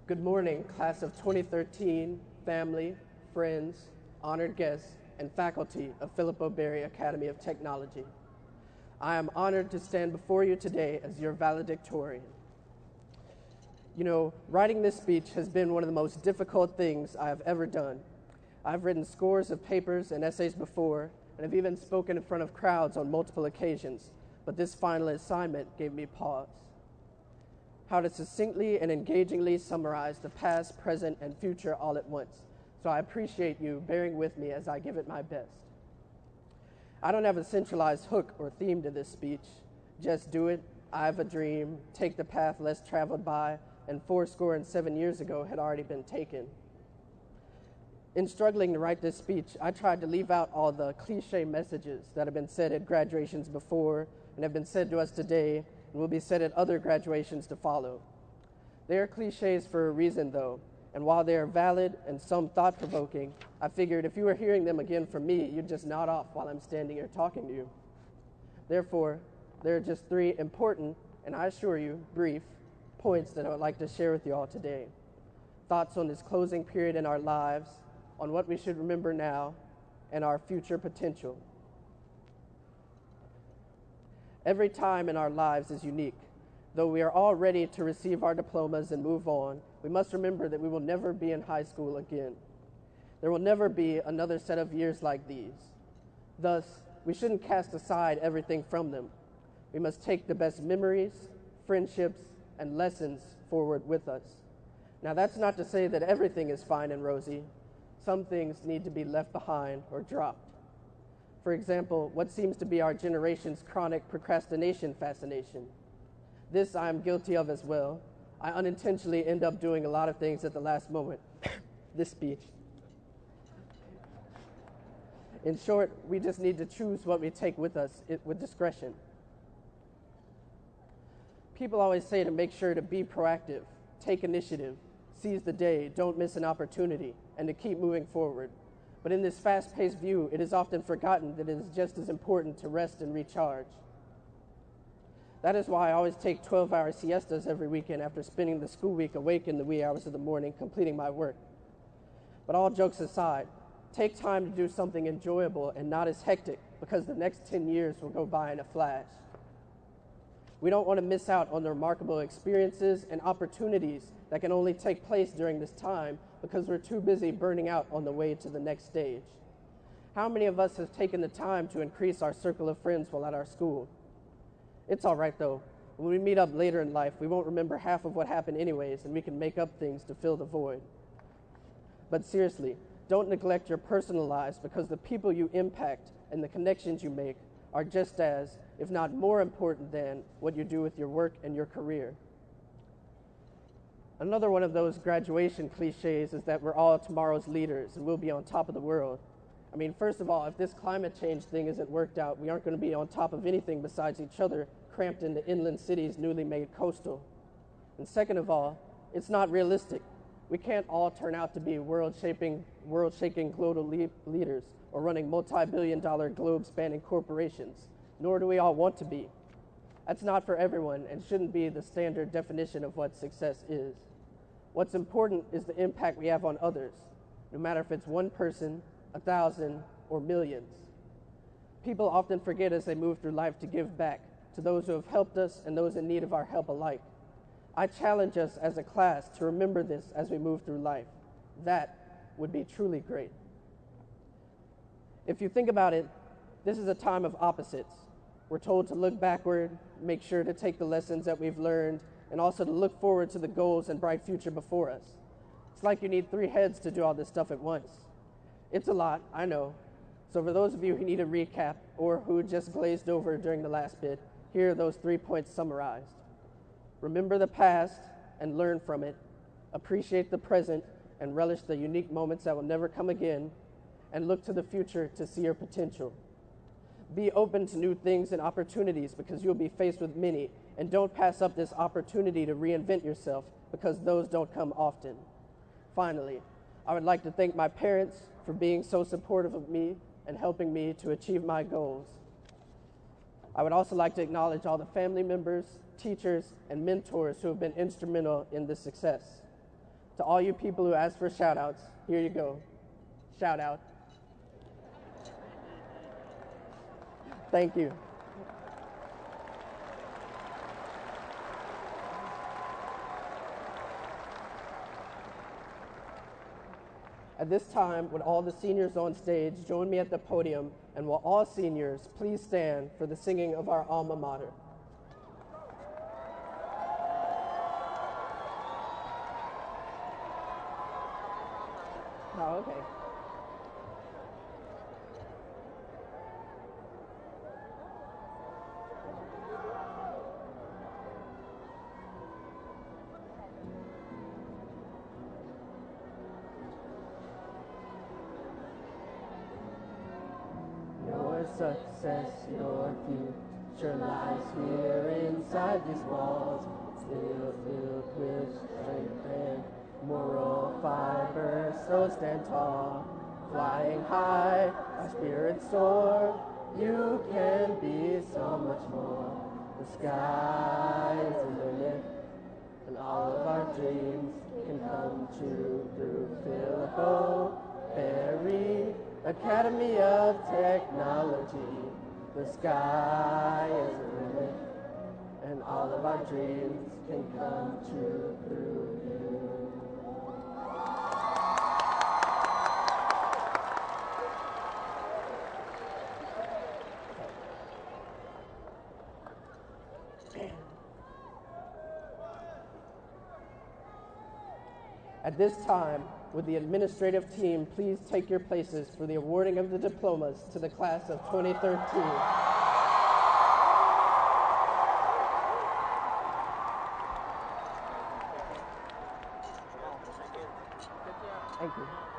Good morning, class of 2013, family, friends, honored guests, and faculty of Phillip O Academy of Technology. I am honored to stand before you today as your valedictorian. You know, writing this speech has been one of the most difficult things I have ever done. I've written scores of papers and essays before, and have even spoken in front of crowds on multiple occasions, but this final assignment gave me pause. How to succinctly and engagingly summarize the past, present, and future all at once. So I appreciate you bearing with me as I give it my best. I don't have a centralized hook or theme to this speech. Just do it, I have a dream, take the path less traveled by, and 77 years ago had already been taken. In struggling to write this speech, I tried to leave out all the cliche messages that have been said at graduations before and have been said to us today and will be said at other graduations to follow. They are cliches for a reason, though, and while they are valid and some thought-provoking, I figured if you were hearing them again from me, you'd just nod off while I'm standing here talking to you. Therefore, there are just 3 important, and I assure you, brief, points that I would like to share with you all today. Thoughts on this closing period in our lives, on what we should remember now, and our future potential. Every time in our lives is unique. Though we are all ready to receive our diplomas and move on, we must remember that we will never be in high school again. There will never be another set of years like these. Thus, we shouldn't cast aside everything from them. We must take the best memories, friendships, and lessons forward with us. Now, that's not to say that everything is fine and rosy. Some things need to be left behind or dropped. For example, what seems to be our generation's chronic procrastination fascination. This I am guilty of as well. I unintentionally end up doing a lot of things at the last moment. This speech. In short, we just need to choose what we take with us with discretion. People always say to make sure to be proactive, take initiative, seize the day, don't miss an opportunity, and to keep moving forward. But in this fast-paced view, it is often forgotten that it is just as important to rest and recharge. That is why I always take 12-hour siestas every weekend after spending the school week awake in the wee hours of the morning completing my work. But all jokes aside, take time to do something enjoyable and not as hectic, because the next 10 years will go by in a flash. We don't want to miss out on the remarkable experiences and opportunities that can only take place during this time because we're too busy burning out on the way to the next stage. How many of us have taken the time to increase our circle of friends while at our school? It's all right, though. When we meet up later in life, we won't remember half of what happened anyways, and we can make up things to fill the void. But seriously, don't neglect your personal lives, because the people you impact and the connections you make are just as, if not more important than, what you do with your work and your career. Another one of those graduation cliches is that we're all tomorrow's leaders and we'll be on top of the world. I mean, first of all, if this climate change thing isn't worked out, we aren't going to be on top of anything besides each other, cramped into inland cities newly made coastal. And second of all, it's not realistic. We can't all turn out to be world-shaking global leaders or running multi-billion-dollar globe-spanning corporations, nor do we all want to be. That's not for everyone and shouldn't be the standard definition of what success is. What's important is the impact we have on others, no matter if it's one person, 1,000, or millions. People often forget as they move through life to give back to those who have helped us and those in need of our help alike. I challenge us as a class to remember this as we move through life. That would be truly great. If you think about it, this is a time of opposites. We're told to look backward, make sure to take the lessons that we've learned, and also to look forward to the goals and bright future before us. It's like you need 3 heads to do all this stuff at once. It's a lot, I know. So for those of you who need a recap or who just glazed over during the last bit, here are those 3 points summarized. Remember the past and learn from it. Appreciate the present and relish the unique moments that will never come again. And look to the future to see your potential. Be open to new things and opportunities because you'll be faced with many, and don't pass up this opportunity to reinvent yourself because those don't come often. Finally, I would like to thank my parents for being so supportive of me and helping me to achieve my goals. I would also like to acknowledge all the family members, teachers, and mentors who have been instrumental in this success. To all you people who asked for shout outs, here you go. Shout out. Thank you. At this time, would all the seniors on stage join me at the podium, and will all seniors please stand for the singing of our alma mater. Oh, okay. Your success, your future lies here inside these walls, still filled with strength and moral fiber, so stand tall. Flying high, our spirits soar, you can be so much more. The sky is the limit, and all of our dreams can come true through Phillip O. Academy of Technology. The sky is the limit, and all of our dreams can come true through you. At this time, would the administrative team please take your places for the awarding of the diplomas to the class of 2013. Thank you.